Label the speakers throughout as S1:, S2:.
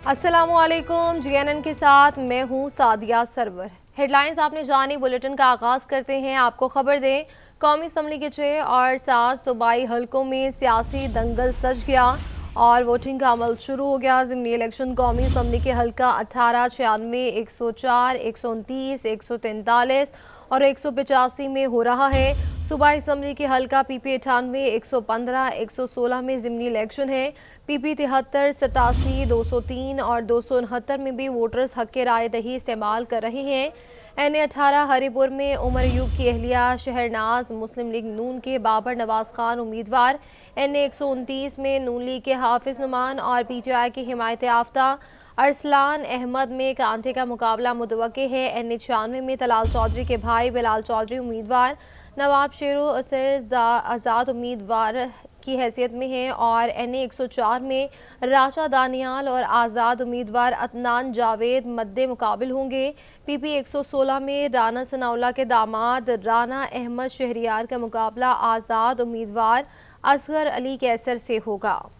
S1: अस्सलामुअलैकुम। जीएनएन के साथ मैं हूं सादिया सरवर। हेडलाइंस आपने जानी, बुलेटिन का आगाज करते हैं। आपको खबर दें, कौमी असम्बली के 6 और 7 सूबाई हलकों में सियासी दंगल सज गया और वोटिंग का अमल शुरू हो गया। ज़िमनी इलेक्शन कौमी असम्बली के हलका 18, 96, 104, 129, 143 और 185 में हो रहा है। सूबाई असम्बली के हलका पीपी 98, 115, 116 में ज़िमनी इलेक्शन है। पीपी 73, 87, 203 और 269 में भी वोटर्स हक के राय दही इस्तेमाल कर रहे हैं। एन 18 हरिपुर में उमर अयूब की अहलिया शहरनाज मुस्लिम लीग नून के बाबर नवाज खान उम्मीदवार, एन 129 में नून लीग के हाफिज नुमान और पीटीआई की हिमायत याफ्ता अरसलान अहमद में कांटे का मुकाबला मुतवक्के है। एन 96 में तलाल चौधरी के भाई बिलाल चौधरी उम्मीदवार, नवाब शेरो असर आज़ाद उम्मीदवार की हैसियत में है और एन 104 में राशा दानियाल और आज़ाद उम्मीदवार अदनान जावेद मद्दे मुकाबिल होंगे। पीपी 116 में राना सनाउल्लाह के दामाद राना अहमद शहरियार का मुकाबला आज़ाद उम्मीदवार असगर अली कैसर से होगा।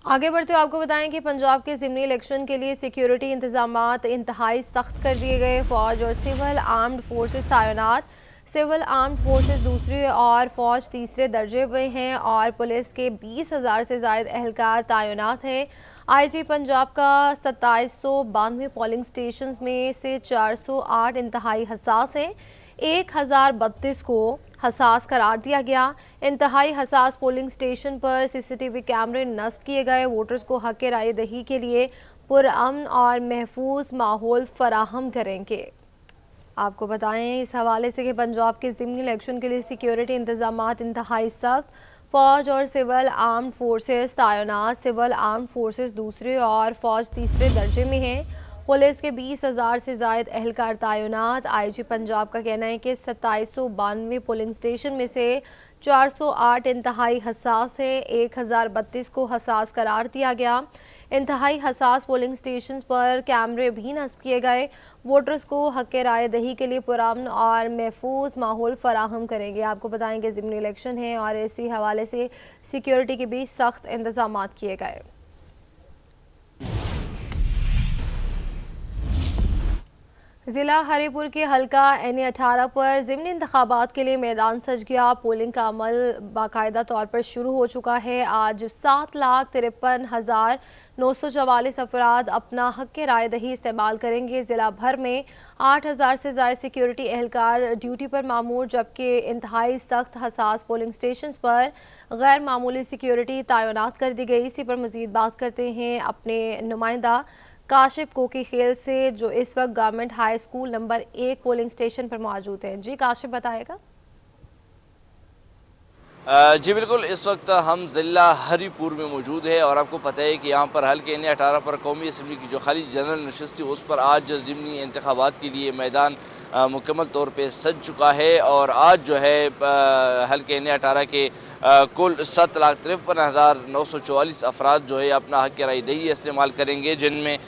S1: आगे बढ़ते हुए आपको बताएं कि पंजाब के ज़िमनी इलेक्शन के लिए सिक्योरिटी इंतजामात इंतहाई सख्त कर दिए गए। फौज और सिविल आर्म्ड फोर्सेस तैनात। सिविल आर्म्ड फोर्सेस दूसरे और फौज तीसरे दर्जे पे हैं और पुलिस के 20,000 से ज़ायद एहलकार तैनात हैं। आईजी पंजाब का 2792 पोलिंग स्टेशन में से 408 इंतहाई हसास हैं। 1032 को हसास करार दिया गया। इंतहाई हसास पोलिंग स्टेशन पर सीसीटीवी कैमरे नस्ब किए गए। वोटर्स को हक राय दही के लिए पुरअमन और महफूज माहौल फराहम करेंगे। आपको बताएं इस हवाले से कि पंजाब के ज़िमनी इलेक्शन के लिए सिक्योरिटी इंतजामात इंतहाई सख्त। फौज और सिविल आर्म्ड फोर्सेस तैनात। सिविल आर्म्ड फोर्सेस दूसरे और फौज तीसरे दर्जे में हैं। पुलिस के 20,000 से ज़ायद एहलकार तैनात। आईजी पंजाब का कहना है कि 2792 पोलिंग स्टेशन में से 408 इंतहाई हसास है। 1032 को हसास करार दिया गया। इंतहाई हसास पोलिंग स्टेशन पर कैमरे भी नस्ब किए गए। वोटर्स को हक राय दही के लिए पुरअमन और महफूज माहौल फराहम करेंगे। आपको बताएंगे ज़िमनी इलेक्शन है और इसी हवाले से सिक्योरिटी के भी सख्त इंतजाम किए गए। ज़िला हरिपुर के हलका एन 18 पर ज़िमनी इंतखाबात के लिए मैदान सज गया। पोलिंग का अमल बाकायदा तौर पर शुरू हो चुका है। आज 7,53,944 अफराद अपना हक के राय दही इस्तेमाल करेंगे। ज़िला भर में 8,000 से ज़ायद सिक्योरिटी एहलकार ड्यूटी पर मामूर, जबकि इंतहाई सख्त हसास पोलिंग स्टेशन पर गैर मामूली सिक्योरिटी तैनात कर दी गई। इसी पर मज़ीद बात करते हैं अपने नुमाइंदा काशिफ कोकी खेल से, जो इस वक्त government high school number 1 polling station पर मौजूद हैं। जी काशिफ, बताएगा।
S2: जी बिल्कुल, इस वक्त हम ज़िला हरिपुर में मौजूद है और आपको पता है कि यहाँ पर हल्के एन 18 पर कौमी असम्बली की जो खाली जनरल नशस्त थी उस पर आज ज़िमनी इंतखाबात के लिए मैदान मुकम्मल तौर पे सज चुका है। और आज जो है हल्के एन 18 के कुल 7,53,944 अफराद जो है अपना हक राय दही इस्तेमाल करेंगे, जिनमें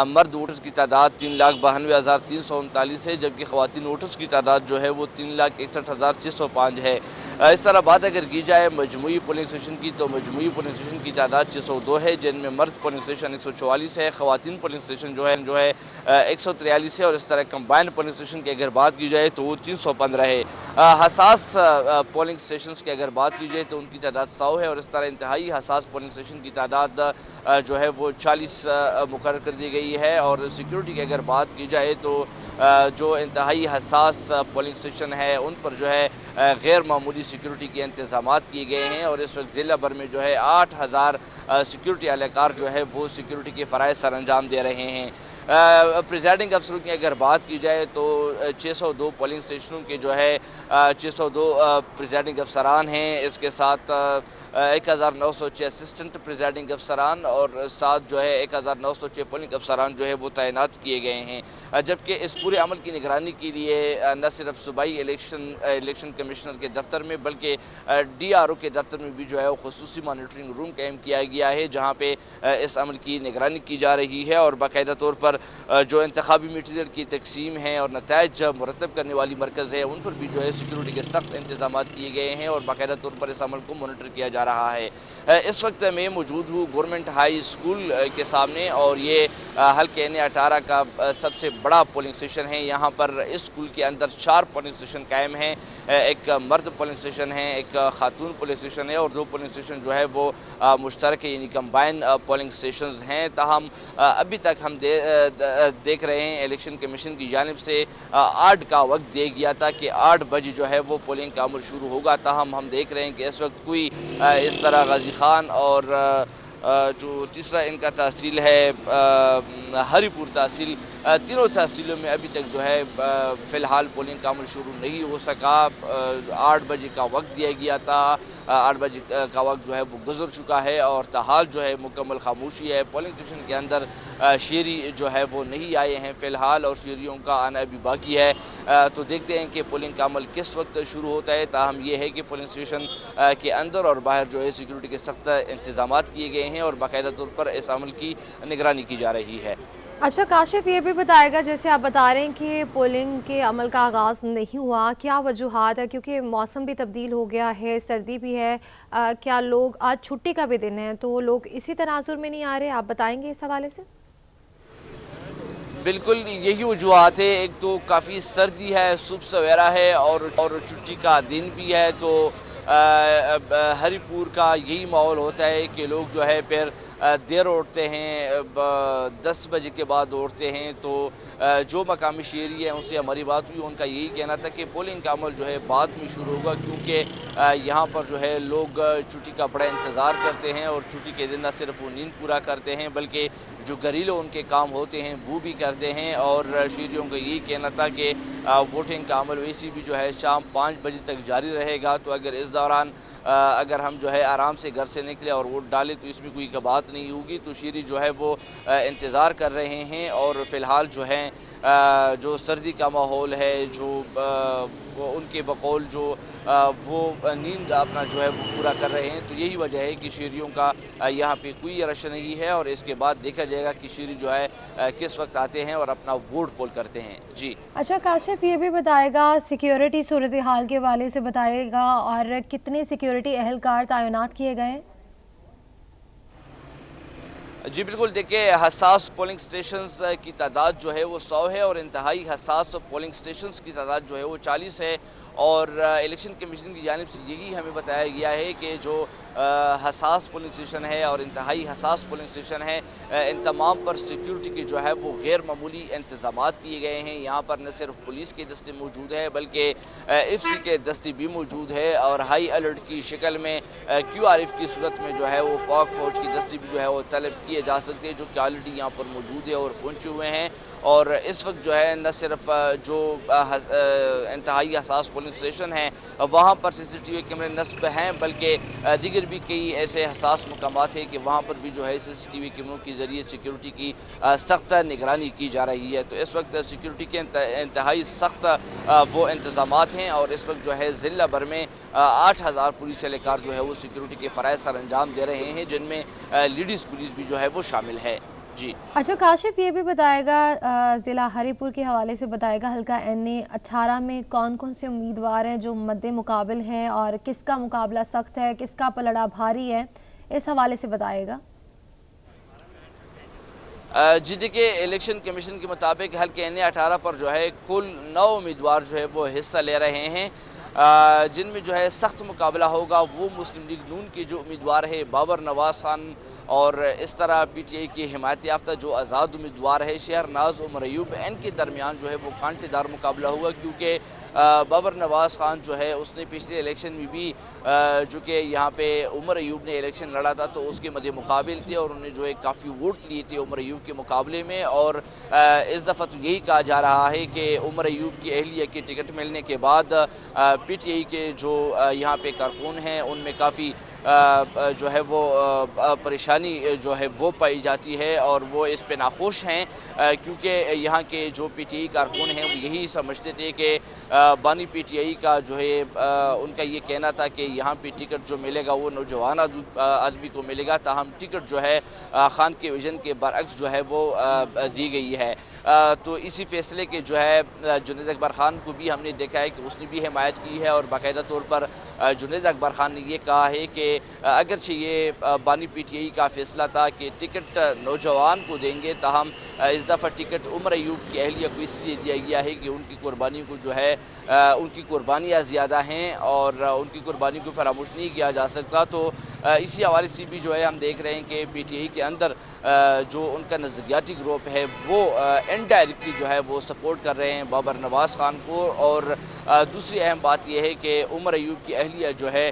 S2: मर्द वोटर्स की तादाद 3,92,339 है, जबकि ख़वातीन वोटर्स की तादाद जो है वो 3,61,605 है। इस तरह बात अगर की जाए मजमूई पोलिंग स्टेशन की, तो मजमूई पोलिंग स्टेशन की तादाद 602 है, जिनमें मर्द पोलिंग स्टेशन 144 है, ख़वातीन पोलिंग स्टेशन जो है 143 है और इस तरह कंबाइंड पोलिंग स्टेशन की अगर बात की जाए तो वो 315 है। हसास पोलिंग स्टेशन की अगर बात की जाए तो उनकी तादाद 100 है और इस तरह इंतहाई हसास पोलिंग स्टेशन की तादाद जो है वो 40 मुकर्रर कर दी गई है। और सिक्योरिटी की अगर बात की जाए तो जो इंतहाई हसास पोलिंग स्टेशन है उन पर जो है गैर मामूली सिक्योरिटी के इंतजाम किए गए हैं और इस वक्त ज़िला भर में जो है 8,000 सिक्योरिटी एहलकार जो है वो सिक्योरिटी के फ़राइज़ सर अंजाम दे रहे हैं। प्रिजाइडिंग अफसरों की अगर बात की जाए तो 602 पोलिंग स्टेशनों के जो है 602 प्रिजाइडिंग अफसरान हैं। इसके साथ 1906 असिस्टेंट प्रिजाइडिंग अफसरान और साथ जो है 1906 पोलिंग अफसरान जो है वो तैनात किए गए हैं। जबकि इस पूरे अमल की निगरानी के लिए न सिर्फ सूबाई इलेक्शन कमिश्नर के दफ्तर में बल्कि DRO के दफ्तर में भी जो है वो खुसूसी मॉनिटरिंग रूम कायम किया गया है, जहाँ पे इस अमल की निगरानी की जा रही है और बाकायदा तौर पर जो इंतखाबी मटीरियल की तकसीम है और नताइज मुरतब करने वाली मरकज़ है उन पर भी जो है सिक्योरिटी के सख्त इंतजाम किए गए हैं और बाकायदा तौर पर इस अमल को मॉनिटर किया जा रहा है। इस वक्त मैं मौजूद हूँ गवर्नमेंट हाई स्कूल के सामने और ये हल्के NA-18 का सबसे बड़ा पोलिंग स्टेशन है। यहाँ पर इस स्कूल के अंदर 4 पोलिंग स्टेशन कायम हैं, एक मर्द पोलिंग स्टेशन है, एक खातून पोलिंग स्टेशन है और 2 पोलिंग स्टेशन जो है वो मुश्तरक यानी कंबाइन पोलिंग स्टेशन हैं। ताहम अभी तक हम देख रहे हैं इलेक्शन कमीशन की जानिब से 8 का वक्त दिया गया था कि 8 बजे जो है वो पोलिंग का अमल शुरू होगा। ताहम हम देख रहे हैं कि इस वक्त कोई इस तरह गाजी खान और जो तीसरा इनका तहसील है हरीपुर तहसील, तीनों तहसीलों में अभी तक जो है फ़िलहाल पोलिंग का अमल शुरू नहीं हो सका। 8 बजे का वक्त दिया गया था, 8 बजे का वक्त जो है वो गुजर चुका है और ताहाल जो है मुकम्मल खामोशी है। पोलिंग स्टेशन के अंदर शेरी जो है वो नहीं आए हैं फ़िलहाल और शेरियों का आना अभी बाकी है। तो देखते हैं कि पोलिंग का अमल किस वक्त शुरू होता है। ताहम ये है कि पोलिंग स्टेशन के अंदर और बाहर जो है सिक्योरिटी के सख्त इंतजाम किए गए हैं और बाकायदा तौर पर इस अमल की निगरानी की जा रही है।
S1: अच्छा काशिफ, ये भी बताएगा जैसे आप बता रहे हैं कि पोलिंग के अमल का आगाज़ नहीं हुआ, क्या वजूहात है? क्योंकि मौसम भी तब्दील हो गया है, सर्दी भी है, क्या लोग आज छुट्टी का भी दिन है तो लोग इसी तनाजुर में नहीं आ रहे? आप बताएंगे इस हवाले से।
S2: बिल्कुल यही वजूहात है, एक तो काफ़ी सर्दी है, सुबह सवेरा है और छुट्टी का दिन भी है। तो हरीपुर का यही माहौल होता है कि लोग जो है फिर देर उठते हैं, 10 बजे के बाद उठते हैं। तो जो मकामी शहरी है उनसे हमारी बात हुई, उनका यही कहना था कि पोलिंग का अमल जो है बाद में शुरू होगा क्योंकि यहाँ पर जो है लोग छुट्टी का बड़ा इंतज़ार करते हैं और छुट्टी के दिन न सिर्फ वो नींद पूरा करते हैं बल्कि जो घरेलू उनके काम होते हैं वो भी करते हैं। और शहरियों का यही कहना था कि वोटिंग का अमल वैसे भी जो है शाम 5 बजे तक जारी रहेगा। तो अगर इस दौरान अगर हम जो है आराम से घर से निकले और वोट डालें तो इसमें कोई बात नहीं होगी। तो शहरी जो है वो इंतज़ार कर रहे हैं और फ़िलहाल जो है जो सर्दी का माहौल है जो उनके बकौल जो वो नींद अपना जो है वो पूरा कर रहे हैं। तो यही वजह है कि शहरियों का यहाँ पे कोई रश नहीं है और इसके बाद देखा जाएगा कि शहरी जो है किस वक्त आते हैं और अपना वोट पोल करते हैं। जी
S1: अच्छा काशिफ, ये भी बताएगा सिक्योरिटी सूरत हाल के वाले से बताएगा और कितने सिक्योरिटी एहलकार तैनात किए गए?
S2: जी बिल्कुल, देखिए हसास पोलिंग स्टेशंस की तादाद जो है वो 100 है और इंतहाई हसास पोलिंग स्टेशंस की तादाद जो है वो 40 है। और इलेक्शन कमीशन की जानिब से यही हमें बताया गया है कि जो हसास पोलिंग स्टेशन है और इंतहाई हसास पोलिंग स्टेशन है इन तमाम पर सिक्योरिटी के जो है वो गैर मामूली इंतजाम किए गए हैं। यहाँ पर न सिर्फ पुलिस के दस्ते मौजूद है बल्कि FC के दस्ते भी मौजूद है और हाई अलर्ट की शक्ल में QRF की सूरत में जो है वो पाक फौज की दस्ते भी जो है वो तलब किए जा सकते हैं जो कि ऑलरेडी यहाँ पर मौजूद है और पहुँचे हुए हैं। और इस वक्त जो है न सिर्फ जो इंतहाई हसास पोलिंग स्टेशन है वहाँ पर CCTV कैमरे नस्ब हैं बल्कि दीगर भी कई ऐसे हसास मकामात हैं कि वहाँ पर भी जो है CCTV कैमरों के ज़रिए सिक्योरिटी की सख्त निगरानी की जा रही है। तो इस वक्त सिक्योरिटी के इंतहाई सख्त वो इंतजामात हैं और इस वक्त जो है ज़िला भर में 8000 पुलिस एहलकार जो है वो सिक्योरिटी के फ़राइज़ सर अंजाम दे रहे हैं जिनमें लेडीज़ पुलिस भी जो है वो शामिल है। जी
S1: अच्छा काशिफ, ये भी बताएगा ज़िला हरीपुर के हवाले से बताएगा हल्का NA-18 में कौन कौन से उम्मीदवार हैं जो मद्दे मुकाबिल हैं और किसका मुकाबला सख्त है, किसका पलड़ा भारी है, इस हवाले से बताएगा।
S2: जी देखिए, इलेक्शन कमीशन के मुताबिक हल्के NA-18 पर जो है कुल 9 उम्मीदवार जो है वो हिस्सा ले रहे हैं जिनमें जो है सख्त मुकाबला होगा वो मुस्लिम लीग नून के जो उम्मीदवार है बाबर नवाज खान और इस तरह PTI की हिमायत याफ्ता जो आज़ाद उम्मीदवार है शहरनाज उमर अयूब, इनके दरमियान जो है वो कांटेदार मुकाबला हुआ क्योंकि बाबर नवाज खान जो है उसने पिछले इलेक्शन में भी जो कि यहाँ पे उमर अयूब ने इलेक्शन लड़ा था तो उसके मद्दे मुकाबिल थे और उन्हें जो है काफ़ी वोट लिए थे उमर अयूब के मुकाबले में। और इस दफ़ा तो यही कहा जा रहा है कि उमर अयूब की अहलिया की टिकट मिलने के बाद PTI के जो यहाँ पे कारकुन हैं उनमें काफ़ी جو ہے وہ پریشانی جو ہے وہ پائی جاتی ہے، اور وہ اس پہ ناخوش ہیں، کیونکہ یہاں کے جو پی ٹی آئی کارکن ہیں وہ یہی سمجھتے تھے کہ بانی پی ٹی آئی کا جو ہے ان کا یہ کہنا تھا کہ یہاں پہ ٹکٹ جو ملے گا وہ نوجوان آدمی کو ملے گا، تاہم ٹکٹ جو ہے خان کے ویژن کے برعکس جو ہے وہ دی گئی ہے۔ تو اسی فیصلے کے جو ہے جنید اکبر خان کو بھی ہم نے دیکھا ہے کہ اس نے بھی حمایت کی ہے، اور باقاعدہ طور پر جنید اکبر خان نے یہ کہا ہے کہ اگرچہ یہ بانی پی ٹی آئی کا فیصلہ تھا کہ ٹکٹ نوجوان کو دیں گے، تاہم اس دفعہ ٹکٹ عمر ایوب کی اہلیہ کو اس لیے دیا گیا ہے کہ ان کی قربانیوں کو جو ہے ان کی قربانیاں زیادہ ہیں اور ان کی قربانی کو فراموش نہیں کیا جا سکتا۔ تو اسی حوالے سے بھی جو ہے ہم دیکھ رہے ہیں کہ پی ٹی آئی کے اندر جو ان کا نظریاتی گروپ ہے وہ انڈائریکٹلی جو ہے وہ سپورٹ کر رہے ہیں بابر نواز خان کو، اور دوسری اہم بات یہ ہے کہ عمر ایوب کی اہلیہ جو ہے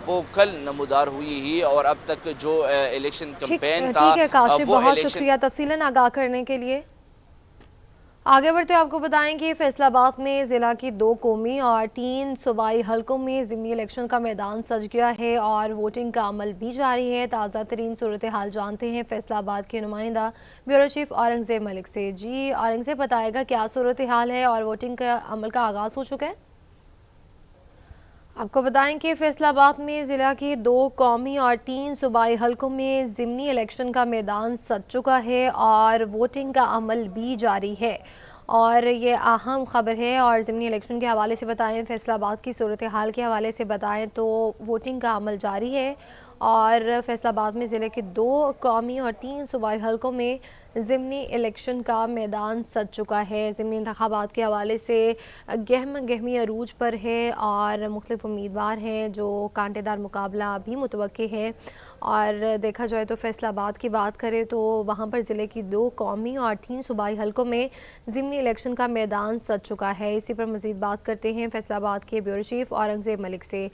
S2: وہ کل نمودار ہوئی ہی، اور اب تک جو الیکشن کمپین تھا
S1: ٹھیک ہے کاشف،
S2: وہ
S1: بہت شکریہ تفصیلاً آگاہ کرنے کے لیے۔ آگے بڑھتے آپ کو بتائیں کہ فیصل آباد میں ضلع کی 2 قومی اور 3 صوبائی حلقوں میں ضمنی الیکشن کا میدان سج گیا ہے اور ووٹنگ کا عمل بھی جاری ہے۔ تازہ ترین صورتحال جانتے ہیں فیصل آباد کے نمائندہ بیورو چیف اورنگزیب ملک سے۔ جی اورنگزیب، بتائے گا کیا صورتحال ہے اور ووٹنگ کا عمل کا آغاز ہو چکا ہے؟ آپ کو بتائیں کہ فیصل آباد میں ضلع کی 2 قومی اور 3 صوبائی حلقوں میں ضمنی الیکشن کا میدان سج چکا ہے اور ووٹنگ کا عمل بھی جاری ہے، اور یہ اہم خبر ہے۔ اور ضمنی الیکشن کے حوالے سے بتائیں، فیصل آباد کی صورتحال کے حوالے سے بتائیں تو ووٹنگ کا عمل جاری ہے، اور فیصل آباد میں ضلع کے 2 قومی اور 3 صوبائی حلقوں میں ضمنی الیکشن کا میدان سج چکا ہے۔ ضمنی انتخابات کے حوالے سے گہمی عروج پر ہے اور مختلف امیدوار ہیں جو کانٹے دار مقابلہ بھی متوقع ہے۔ اور دیکھا جائے تو فیصل آباد کی بات کریں تو وہاں پر ضلع کی 2 قومی اور 3 صوبائی حلقوں میں ضمنی الیکشن کا میدان سج چکا ہے۔ اسی پر مزید بات کرتے ہیں فیصل آباد کے بیورو چیف اورنگزیب ملک سے۔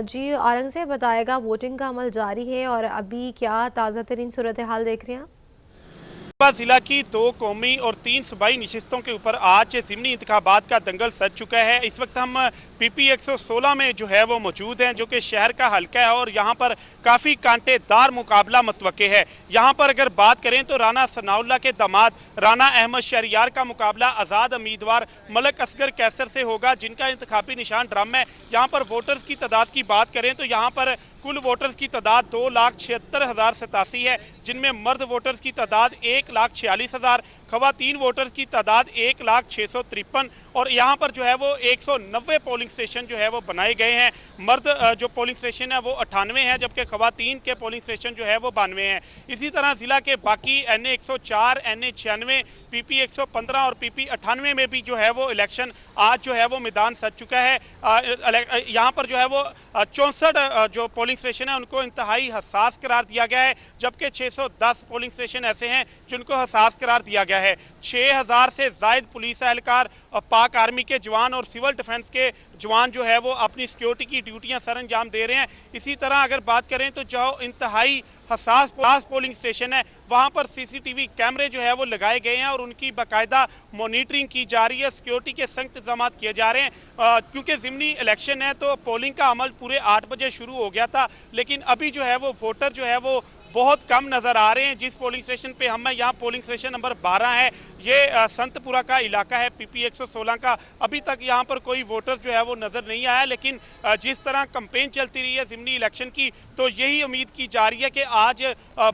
S1: جی اورنگزیب، بتائے گا ووٹنگ کا عمل جاری ہے اور ابھی کیا تازہ ترین صورتحال دیکھ رہے ہیں؟
S3: ضلع کی 2 قومی اور 3 صوبائی نشستوں کے اوپر آج ضمنی انتخابات کا دنگل سج چکا ہے۔ اس وقت ہم پی پی 116 میں جو ہے وہ موجود ہیں، جو کہ شہر کا حلقہ ہے، اور یہاں پر کافی کانٹے دار مقابلہ متوقع ہے۔ یہاں پر اگر بات کریں تو رانا ثناء اللہ کے داماد رانا احمد شہریار کا مقابلہ آزاد امیدوار ملک اصغر کیسر سے ہوگا، جن کا انتخابی نشان ڈرم ہے۔ یہاں پر ووٹرز کی تعداد کی بات کریں تو یہاں پر کل ووٹرز کی تعداد 2,76,087 ہے، جن میں مرد ووٹرز کی تعداد 1,46,000، خواتین ووٹرز کی تعداد 1,06,53، اور یہاں پر جو ہے وہ 190 پولنگ سٹیشن جو ہے وہ بنائے گئے ہیں۔ مرد جو پولنگ سٹیشن ہے وہ 98 ہیں، جبکہ خواتین کے پولنگ سٹیشن جو ہے وہ 92 ہیں۔ اسی طرح ضلع کے باقی این اے 104، این اے 96، پی پی 115 اور پی پی 98 میں بھی جو ہے وہ الیکشن آج جو ہے وہ میدان سج چکا ہے۔ یہاں پر جو ہے وہ 64 جو پولنگ سٹیشن ہیں ان کو انتہائی حساس قرار دیا گیا ہے، جبکہ 610 پولنگ سٹیشن ایسے ہیں جن کو حساس قرار دیا گیا ہے۔ 6,000 سے زائد پولیس اہلکار، پاک آرمی کے جوان اور سول ڈیفنس کے جوان جو ہے وہ اپنی سیکیورٹی کی ڈیوٹیاں سر انجام دے رہے ہیں۔ اسی طرح اگر بات کریں تو جو انتہائی حساس پولنگ سٹیشن ہے وہاں پر سی سی ٹی وی کیمرے جو ہے وہ لگائے گئے ہیں اور ان کی باقاعدہ مانیٹرنگ کی جا رہی ہے، سیکیورٹی کے سخت انتظامات کیے جا رہے ہیں، کیونکہ ضمنی الیکشن ہے تو پولنگ کا عمل پورے 8 بجے شروع ہو گیا تھا، لیکن ابھی جو ہے وہ ووٹر جو ہے وہ بہت کم نظر آ رہے ہیں۔ جس پولنگ سٹیشن پہ ہم یہاں پولنگ سٹیشن نمبر 12 ہے، یہ سنت پورہ کا علاقہ ہے پی پی 116 کا، ابھی تک یہاں پر کوئی ووٹر جو ہے وہ نظر نہیں آیا، لیکن جس طرح کمپین چلتی رہی ہے ضمنی الیکشن کی تو یہی امید کی جا رہی ہے کہ آج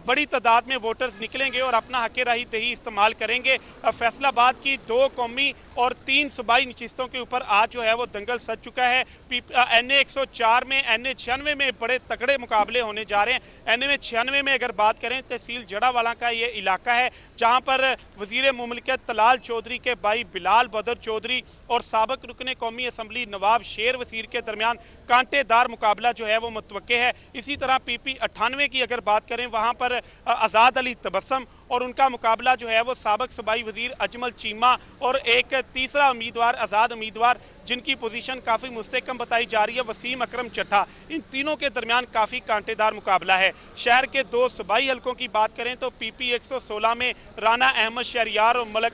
S3: بڑی تعداد میں ووٹرز نکلیں گے اور اپنا حق رائے دہی استعمال کریں گے۔ فیصل آباد کی 2 قومی اور 3 صوبائی نشستوں کے اوپر آج جو ہے وہ دنگل سج چکا ہے۔ این اے 104 میں، این اے 96 میں بڑے تکڑے مقابلے ہونے جا رہے ہیں۔ این اے 96 میں اگر بات کریں تحصیل جڑا والا کا یہ علاقہ ہے، جہاں پر وزیر مملکت طلال چودھری کے بھائی بلال بدر چودھری اور سابق رکن قومی اسمبلی نواب شیر وزیر کے درمیان کانٹے دار مقابلہ جو ہے وہ متوقع ہے۔ اسی طرح پی پی 98 کی اگر بات کریں وہاں پر آزاد علی تبسم اور ان کا مقابلہ جو ہے وہ سابق صوبائی وزیر اجمل چیمہ اور ایک تیسرا امیدوار آزاد امیدوار जिनकी पोजीशन काफी मुस्तहकम बताई जा रही है, वसीम अकरम चट्ठा। इन तीनों के दरमियान काफी कांटेदार मुकाबला है। शहर के 2 सूबाई हलकों की बात करें तो PP 116 में राना अहमद शहरियार और मलक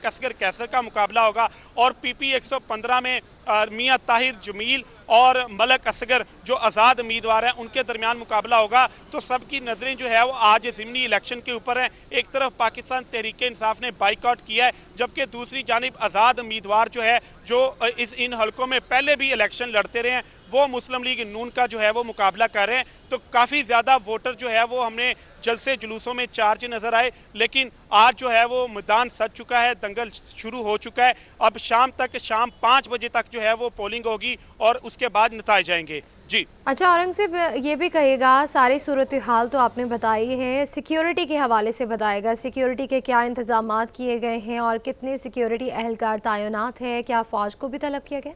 S3: असगर कैसर का मुकाबला होगा, और PP 115 में मियां ताहिर जमील और मलक असगर जो आज़ाद उम्मीदवार हैं उनके दरमियान मुकाबला होगा। तो सबकी नजरें जो है वो आज ज़िमनी इलेक्शन के ऊपर है। एक तरफ पाकिस्तान तहरीक इंसाफ ने बाइकआउट किया है, जबकि दूसरी जानिब आज़ाद उम्मीदवार जो है जो इन हलकों में पहले भी इलेक्शन लड़ते रहे हैं वो मुस्लिम लीग नून का जो है वो मुकाबला कर रहे हैं। तो काफी ज्यादा वोटर जो है वो हमने जलसे जुलूसों में चार्ज नजर आए, लेकिन आज जो है वो मैदान सज चुका है, दंगल शुरू हो चुका है। अब शाम 5 बजे तक जो है वो पोलिंग होगी और उसके बाद नताए जाएंगे। जी
S1: अच्छा औरंगजेब, ये भी कहिएगा, सारी सूरत हाल तो आपने बताई है, सिक्योरिटी के हवाले से बताएगा, सिक्योरिटी के क्या इंतजामात किए गए हैं और कितने सिक्योरिटी एहलकार तैनात है, क्या फौज को भी तलब किया गया?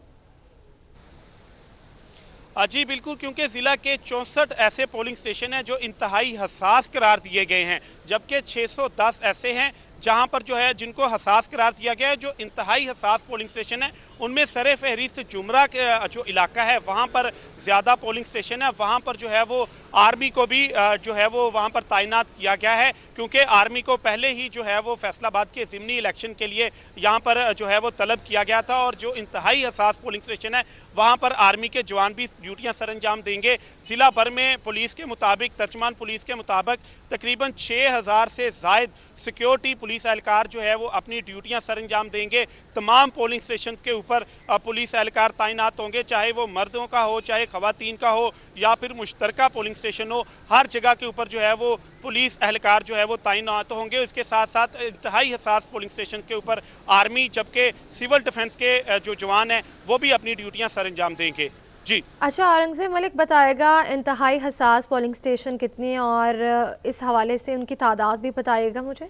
S3: जी बिल्कुल, क्योंकि जिला के 64 ऐसे पोलिंग स्टेशन हैं जो इंतहाई हसास करार दिए गए हैं, जबकि 610 ऐसे हैं जहां पर जो है जिनको हसास करार दिया गया है। जो इंतहाई हसास पोलिंग स्टेशन है उनमें सरे फहरिस्त जुमरा के जो इलाका है वहां पर ज्यादा पोलिंग स्टेशन है, वहां पर जो है वो आर्मी को भी जो है वो वहां पर तैनात किया गया है, क्योंकि आर्मी को पहले ही जो है वो फैसलाबाद के ज़िमनी इलेक्शन के लिए यहां पर जो है वो तलब किया गया था। और जो इंतहाई हसास पोलिंग स्टेशन है वहां पर आर्मी के जवान भी ड्यूटियां सर अंजाम देंगे। जिला भर में पुलिस के मुताबिक, तर्जमान पुलिस के मुताबिक तकरीबन 6000 से जायद सिक्योरिटी पुलिस एहलकार जो है वो अपनी ड्यूटियां सर अंजाम देंगे। तमाम पोलिंग स्टेशन के ऊपर पुलिस एहलकार तैनात होंगे, चाहे वो मर्दों का हो, चाहे खवातीन का हो, या फिर मुश्तरका पोलिंग स्टेशन हो। हर जगह के ऊपर जो है वो पुलिस एहलकार जो है वो तैनात होंगे। इसके साथ साथ इंतहाई हसास पोलिंग स्टेशन के ऊपर आर्मी, जबकि सिविल डिफेंस के जो जवान हैं वो भी अपनी ड्यूटियां सर अंजाम देंगे। जी
S1: अच्छा औरंगजेब मलिक बताएगा इंतहाई हसास पोलिंग स्टेशन कितने हैं और इस हवाले से उनकी तादाद भी बताइएगा मुझे।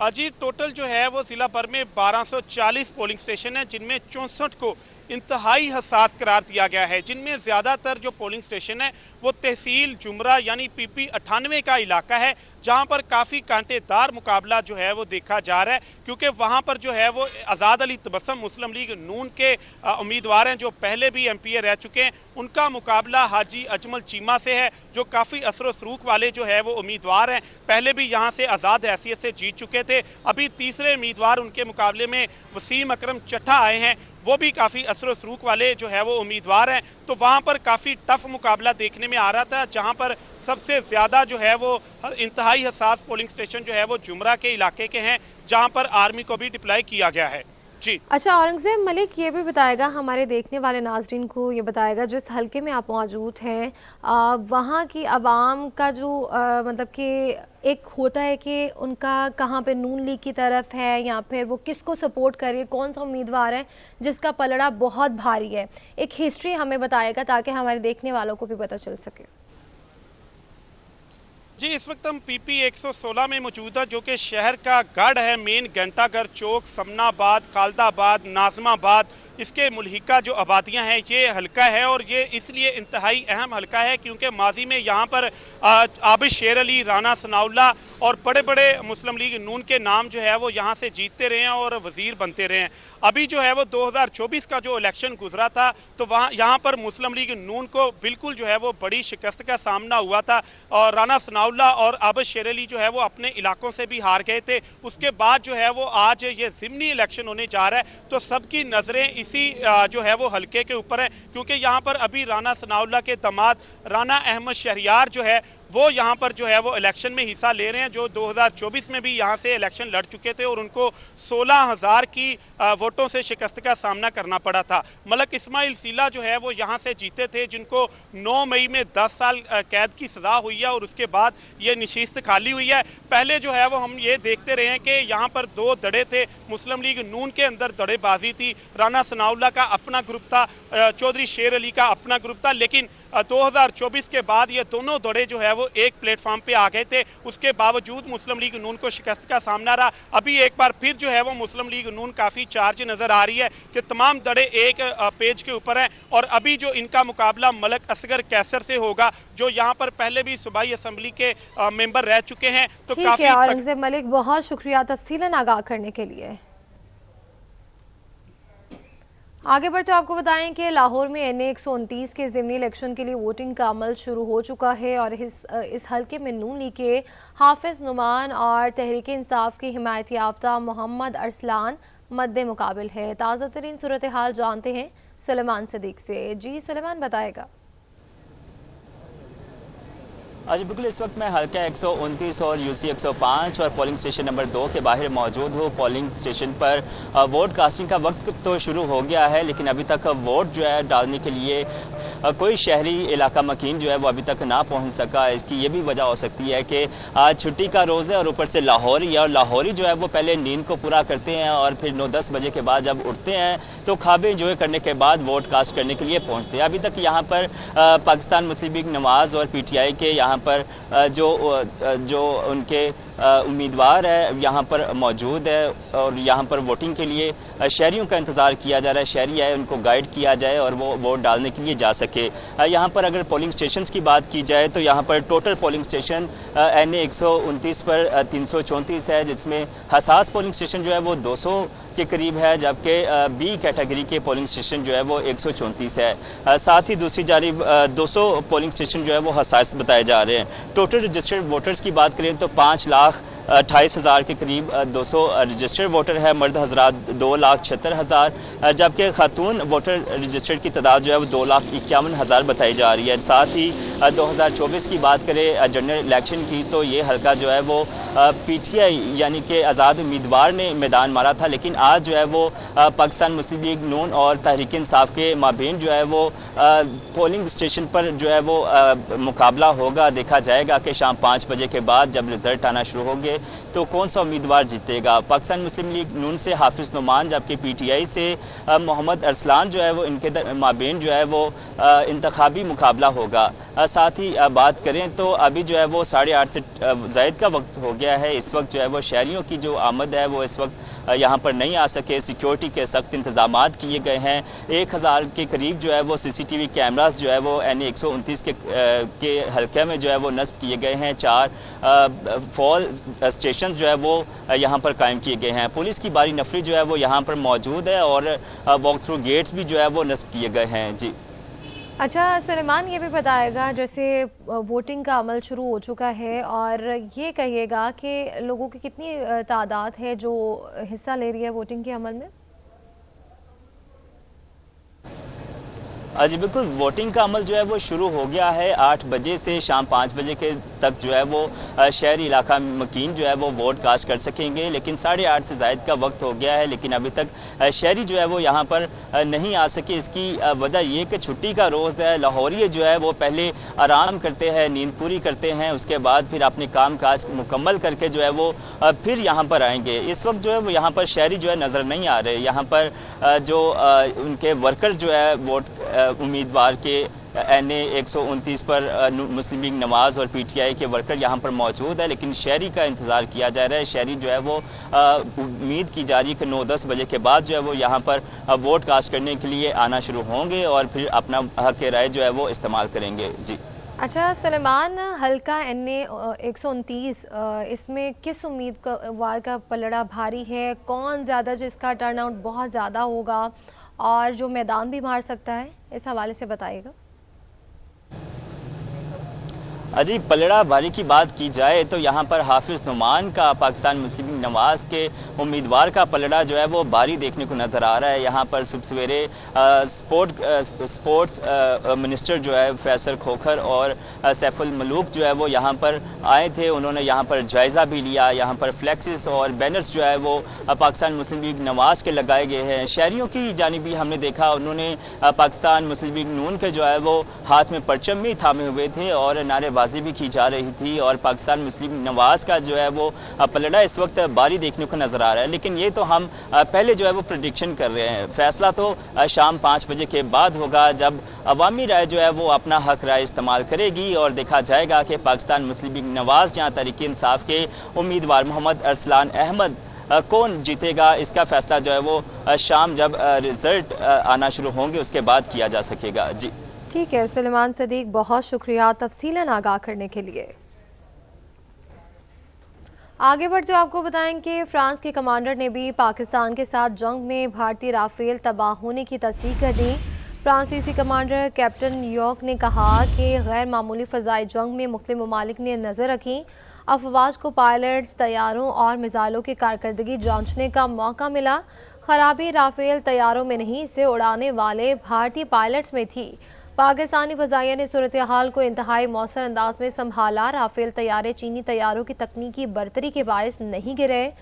S3: जी टोटल जो है वो जिला भर में 1240 पोलिंग स्टेशन है, जिनमें 64 को इंतहाई हसास करार दिया गया है, जिनमें ज्यादातर जो पोलिंग स्टेशन है वो तहसील जुमरा यानी PP 98 का इलाका है, जहां पर काफी कांटेदार मुकाबला जो है वो देखा जा रहा है, क्योंकि वहां पर जो है वो आजाद अली तबस्सुम मुस्लिम लीग नून के उम्मीदवार हैं जो पहले भी MPA रह चुके हैं। उनका मुकाबला हाजी अजमल चीमा से है, जो काफी असर सरूख वाले जो है वो उम्मीदवार हैं, पहले भी यहां से आजाद हैसियत से जीत चुके थे। अभी तीसरे उम्मीदवार उनके मुकाबले में वसीम अकरम चट्ठा आए हैं, वो भी काफी असर सरूख वाले जो है वो उम्मीदवार हैं। तो वहां पर काफी टफ मुकाबला देखने में आ रहा था, जहां पर सबसे ज्यादा जो है वो इंतहाई हसास पोलिंग स्टेशन जो है वो जुमरा के इलाके के हैं, जहां पर आर्मी को भी डिप्लॉय किया गया है। जी
S1: अच्छा औरंगजेब मलिक, ये भी बताएगा, हमारे देखने वाले नाजरीन को ये बताएगा, जिस हलके में आप मौजूद हैं वहाँ की आवाम का जो मतलब कि एक होता है कि उनका कहाँ पे नून लीग की तरफ है या फिर वो किसको सपोर्ट कर रही है, कौन सा उम्मीदवार है जिसका पलड़ा बहुत भारी है, एक हिस्ट्री हमें बताएगा ताकि हमारे देखने वालों को भी पता चल सके।
S3: जी इस वक्त हम PP 116 में मौजूद है, जो कि शहर का गढ़ है, मेन घंटाघर चौक, समनाबाद, खालदाबाद, नाजमाबाद, इसके मुल्हिका जो आबादियां हैं ये हल्का है। और ये इसलिए इंतहाई अहम हल्का है क्योंकि माजी में यहाँ पर आबिद शेर अली, राना सनाउल्लाह और बड़े बड़े मुस्लिम लीग नून के नाम जो है वो यहाँ से जीतते रहे हैं और वजीर बनते रहे हैं। अभी जो है वो 2024 का जो इलेक्शन गुजरा था तो वहाँ यहाँ पर मुस्लिम लीग नून को बिल्कुल जो है वो बड़ी शिकस्त का सामना हुआ था, और राना सनाउल्लाह और आबिद शेर अली जो है वो अपने इलाकों से भी हार गए थे। उसके बाद जो है वो आज ये ज़िमनी इलेक्शन होने जा रहा है, तो सबकी नजरें इसी जो है वो हल्के के ऊपर है, क्योंकि यहाँ पर अभी राना सनाउल्लाह के दामाद राना अहमद शहरियार जो है वो यहाँ पर जो है वो इलेक्शन में हिस्सा ले रहे हैं, जो 2024 में भी यहाँ से इलेक्शन लड़ चुके थे और उनको 16,000 की वोटों से शिकस्त का सामना करना पड़ा था। मलक इस्माइल सीला जो है वो यहाँ से जीते थे, जिनको 9 मई में 10 साल कैद की सजा हुई है और उसके बाद ये नशिस्त खाली हुई है। पहले जो है वो हम ये देखते रहे हैं कि यहाँ पर 2 दड़े थे, मुस्लिम लीग नून के अंदर दड़ेबाजी थी, राना सनाउल्लाह का अपना ग्रुप था, चौधरी शेर अली का अपना ग्रुप था, लेकिन 2024 के बाद ये दोनों दड़े जो है वो एक प्लेटफॉर्म पे आ गए थे। उसके बावजूद मुस्लिम लीग नून को शिकस्त का सामना रहा। अभी एक बार फिर जो है वो मुस्लिम लीग नून काफी चार्ज नजर आ रही है कि तमाम दड़े एक पेज के ऊपर हैं, और अभी जो इनका मुकाबला मलक असगर कैसर से होगा, जो यहाँ पर पहले भी सूबाई असम्बली के मेंबर रह चुके हैं। तो
S1: ठीक है औरंगजेब मलिक, बहुत शुक्रिया तफसीलन आगाह करने के लिए। आगे बढ़ते आपको बताएं कि लाहौर में NA 129 के ज़िमनी इलेक्शन के लिए वोटिंग का अमल शुरू हो चुका है और इस हल्के में नून लीग के हाफिज नुमान और तहरीक इंसाफ की हिमायत याफ्ता मोहम्मद अरसलान मद्दे मुकाबिल है। ताज़ा तरीन सूरत हाल जानते हैं सुलेमान सदीक से। जी सुलेमान बताएगा।
S4: आज बिल्कुल इस वक्त मैं हल्का 129 और UC 105 और पोलिंग स्टेशन नंबर 2 के बाहर मौजूद हूँ। पोलिंग स्टेशन पर वोट कास्टिंग का वक्त तो शुरू हो गया है, लेकिन अभी तक वोट जो है डालने के लिए कोई शहरी इलाका मकीन जो है वो अभी तक ना पहुंच सका। इसकी ये भी वजह हो सकती है कि आज छुट्टी का रोज़ है और ऊपर से लाहौरी है, और लाहौरी जो है वो पहले नींद को पूरा करते हैं और फिर 9-10 बजे के बाद जब उठते हैं तो ख्वाबें इंजॉय करने के बाद वोट कास्ट करने के लिए पहुंचते हैं। अभी तक यहाँ पर पाकिस्तान मुस्लिम लीग नवाज और PTI के यहाँ पर जो उनके उम्मीदवार है यहाँ पर मौजूद है और यहाँ पर वोटिंग के लिए शहरियों का इंतज़ार किया जा रहा है। शहरी आए, उनको गाइड किया जाए और वो वोट डालने के लिए जा सके। यहाँ पर अगर पोलिंग स्टेशंस की बात की जाए तो यहाँ पर टोटल पोलिंग स्टेशन NA 129 पर 334 है, जिसमें हसास पोलिंग स्टेशन जो है वो 200 के करीब है, जबकि B कैटेगरी के पोलिंग स्टेशन जो है वो 134 है। साथ ही दूसरी जानिब 200 पोलिंग स्टेशन जो है वो हसास बताए जा रहे हैं। टोटल रजिस्टर्ड वोटर्स की बात करें तो 5,28,000 के करीब 200 रजिस्टर्ड वोटर है। मर्द हजरात 2,76,000, जबकि खातून वोटर रजिस्टर्ड की तादाद जो है वो 2,51,000 बताई जा रही है। साथ ही 2024 की बात करें जनरल इलेक्शन की तो ये हल्का जो है वो PTI यानी कि आज़ाद उम्मीदवार ने मैदान मारा था, लेकिन आज जो है वो पाकिस्तान मुस्लिम लीग नून और तहरीक इंसाफ के माबेन जो है वो पोलिंग स्टेशन पर जो है वो मुकाबला होगा। देखा जाएगा कि शाम 5 बजे के बाद जब रिजल्ट आना शुरू होंगे तो कौन सा उम्मीदवार जीतेगा। पाकिस्तान मुस्लिम लीग नून से हाफिज नुमान, जबकि PTI से मोहम्मद अरसलान जो है वो इनके माबेन जो है वो इंतखाबी मुकाबला होगा। साथ ही बात करें तो अभी जो है वो 8:30 से ज़ायद का वक्त हो गया है। इस वक्त जो है वो शहरियों की जो आमद है वो इस वक्त यहाँ पर नहीं आ सके। सिक्योरिटी के सख्त इंतजामात किए गए हैं। 1000 के करीब जो है वो CCTV कैमरास जो है वो NA 129 के हल्के में जो है वो नस्ब किए गए हैं। 4 फॉल स्टेशन जो है वो यहाँ पर कायम किए गए हैं। पुलिस की बारी नफरी जो है वो यहाँ पर मौजूद है और वॉक थ्रू गेट्स भी जो है वो नस्ब किए गए हैं। जी
S1: अच्छा सुलेमान, ये भी बताएगा जैसे वोटिंग का अमल शुरू हो चुका है और ये कहिएगा कि लोगों की कितनी तादाद है जो हिस्सा ले रही है वोटिंग के अमल में?
S4: जी बिल्कुल, वोटिंग का अमल जो है वो शुरू हो गया है। 8 बजे से शाम 5 बजे के तक जो है वो शहरी इलाका मकीन जो है वो वोट कास्ट कर सकेंगे, लेकिन 8:30 से ज़ायद का वक्त हो गया है, लेकिन अभी तक शहरी जो है वो यहाँ पर नहीं आ सके। इसकी वजह ये कि छुट्टी का रोज़ है। लाहौरी जो है वो पहले आराम करते हैं, नींद पूरी करते हैं, उसके बाद फिर अपने काम काज मुकम्मल करके जो है वो फिर यहाँ पर आएंगे। इस वक्त जो है वो यहाँ पर शहरी जो है नज़र नहीं आ रहे। यहाँ पर जो उनके वर्कर जो है वोट उम्मीदवार के NA 129 पर मुस्लिम लीग नवाज और PTI के वर्कर यहाँ पर मौजूद है, लेकिन शहरी का इंतज़ार किया जा रहा है। शहरी जो है वो उम्मीद की जा रही है कि 9-10 बजे के बाद जो है वो यहाँ पर वोट कास्ट करने के लिए आना शुरू होंगे और फिर अपना हक राय जो है वो इस्तेमाल करेंगे। जी
S1: अच्छा सुलेमान, हल्का NA 129 इसमें किस उम्मीदवार का पलड़ा भारी है? कौन ज़्यादा जिसका टर्नआउट बहुत ज़्यादा होगा और जो मैदान भी मार सकता है, इस हवाले से बताइएगा।
S4: जी पलड़ा भारी की बात की जाए तो यहाँ पर हाफिज नुमान का पाकिस्तान मुस्लिम लीग नवाज के उम्मीदवार का पलड़ा जो है वो भारी देखने को नजर आ रहा है। यहाँ पर सुबह सवेरे स्पोर्ट्स मिनिस्टर जो है फैसल खोखर और सैफुल मलूक जो है वो यहाँ पर आए थे। उन्होंने यहाँ पर जायजा भी लिया। यहाँ पर फ्लैक्सेस और बैनर्स जो है वो पाकिस्तान मुस्लिम लीग नवाज के लगाए गए हैं। शहरियों की जानिब भी हमने देखा, उन्होंने पाकिस्तान मुस्लिम लीग नून के जो है वो हाथ में परचम भी थामे हुए थे और नारेबाजी भी की जा रही थी, और पाकिस्तान मुस्लिम नवाज का जो है वो पलड़ा इस वक्त भारी देखने को नजर आ रहा है। लेकिन ये तो हम पहले जो है वो प्रेडिक्शन कर रहे हैं। फैसला तो शाम 5 बजे के बाद होगा, जब अवामी राय जो है वो अपना हक राय इस्तेमाल करेगी और देखा जाएगा कि पाकिस्तान मुस्लिम लीग नवाज जहाँ तहरीक इंसाफ के उम्मीदवार मोहम्मद अरसलान अहमद कौन जीतेगा, इसका फैसला जो है वो शाम जब रिजल्ट आना शुरू होंगे उसके बाद किया जा सकेगा। जी
S1: ठीक है सुलेमान सदीक, बहुत शुक्रिया तफसीलन आगाह करने के लिए। आगे बढ़ते हुए आपको बताएं कि फ्रांस के कमांडर ने भी पाकिस्तान के साथ जंग में भारतीय राफेल तबाह होने की तस्दीक कर दी। फ्रांसीसी कमांडर कैप्टन यॉर्क ने कहा कि गैर मामूली फ़ज़ाई जंग में मुख्तलिफ ममालिक ने नज़र रखी। अफवाज को पायलट्स, तैयारों और मिसाइलों की कारकर्दगी जांचने का मौका मिला। खराबी राफेल तैयारों में नहीं, इसे उड़ाने वाले भारतीय पायलट्स में थी। पाकिस्तानी फ़ज़ाइया ने सूरत हाल को इंतहाई मौसर अंदाज में संभाला। राफेल तैयारे चीनी तैयारों की तकनीकी बरतरी के बायस नहीं गिरे।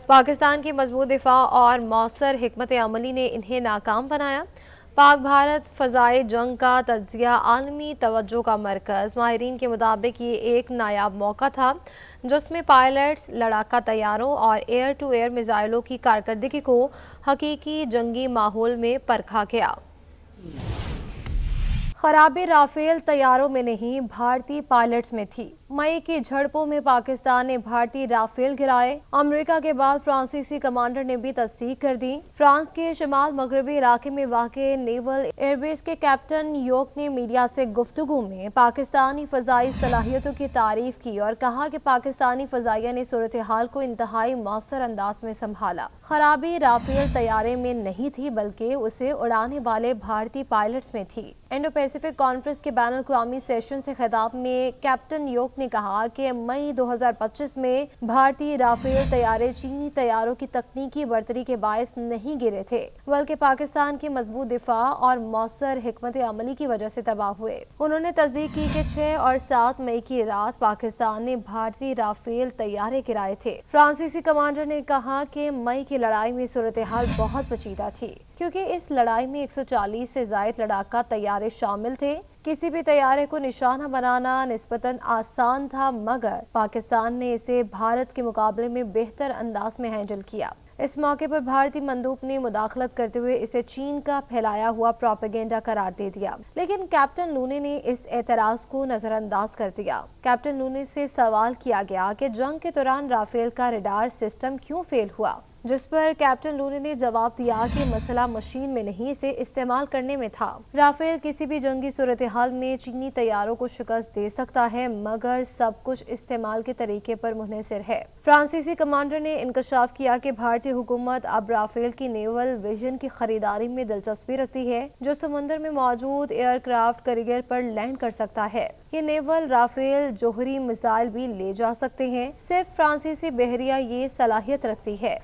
S1: पाकिस्तान की मजबूत दिफा और मौसर हिकमत अमली ने इन्हें नाकाम बनाया। पाक भारत फ़ज़ाई जंग का तज्ज़िया आलमी तवज्जो का मरकज़। माहिरीन के मुताबिक ये एक नायाब मौका था जिसमें पायलट्स, लड़ाका तैयारों और एयर टू एयर मिसाइलों की कारकर्दगी को हकीकी जंगी माहौल में परखा गया। खराबी राफेल तैयारों में नहीं, भारतीय पायलट्स में थी। मई की झड़पों में पाकिस्तान ने भारतीय राफेल गिराए। अमेरिका के बाद फ्रांसीसी कमांडर ने भी तस्दीक कर दी। फ्रांस के शिमाल मगरबी इलाके में वाक़े नेवल एयरबेस के कैप्टन योक ने मीडिया से गुफ्तगू में पाकिस्तानी फ़ज़ाई सलाहियतों की तारीफ की और कहा कि पाकिस्तानी फ़ज़ाइया ने सूरत हाल को इंतहाई मौसर अंदाज में संभाला। खराबी राफेल तैयारे में नहीं थी बल्कि उसे उड़ाने वाले भारतीय पायलट्स में थी। इंडो पैसिफिक कॉन्फ्रेंस के बैनुल अक़वामी सेशन से खिताब में कैप्टन योक ने कहा कि मई 2025 में भारतीय राफेल तैयारे चीनी तैयारों की तकनीकी बरतरी के बायस नहीं गिरे थे बल्कि पाकिस्तान की मजबूत दिफा और मौसर हिकमत अमली की वजह से तबाह हुए। उन्होंने तस्दीक की कि 6 और 7 मई की रात पाकिस्तान ने भारतीय राफेल तैयारे गिराए थे। फ्रांसीसी कमांडर ने कहा कि मई की लड़ाई में सूरत हाल बहुत पेचीदा थी क्योंकि इस लड़ाई में 140 से ज़ायद लड़ाका तैयारे शामिल थे। किसी भी तैयारे को निशाना बनाना निस्बतन आसान था मगर पाकिस्तान ने इसे भारत के मुकाबले में बेहतर अंदाज में हैंडल किया। इस मौके पर भारतीय मंदूब ने मुदाखलत करते हुए इसे चीन का फैलाया हुआ प्रोपेगेंडा करार दे दिया, लेकिन कैप्टन लूने ने इस एतराज को नजरअंदाज कर दिया। कैप्टन लूने से सवाल किया गया कि जंग के दौरान राफेल का रडार सिस्टम क्यों फेल हुआ, जिस पर कैप्टन लूने ने जवाब दिया कि मसला मशीन में नहीं, इसे इस्तेमाल करने में था। राफेल किसी भी जंगी सूरत हाल में चीनी तैयारों को शिकस्त दे सकता है मगर सब कुछ इस्तेमाल के तरीके पर मुनहसर है। फ्रांसीसी कमांडर ने इंकशाफ किया कि भारतीय हुकूमत अब राफेल की नेवल विजन की खरीदारी में दिलचस्पी रखती है जो समुद्र में मौजूद एयरक्राफ्ट कैरियर पर लैंड कर सकता है। ये नेवल राफेल जोहरी मिसाइल भी ले जा सकते हैं। सिर्फ फ्रांसीसी बहरिया ये सलाहियत रखती है।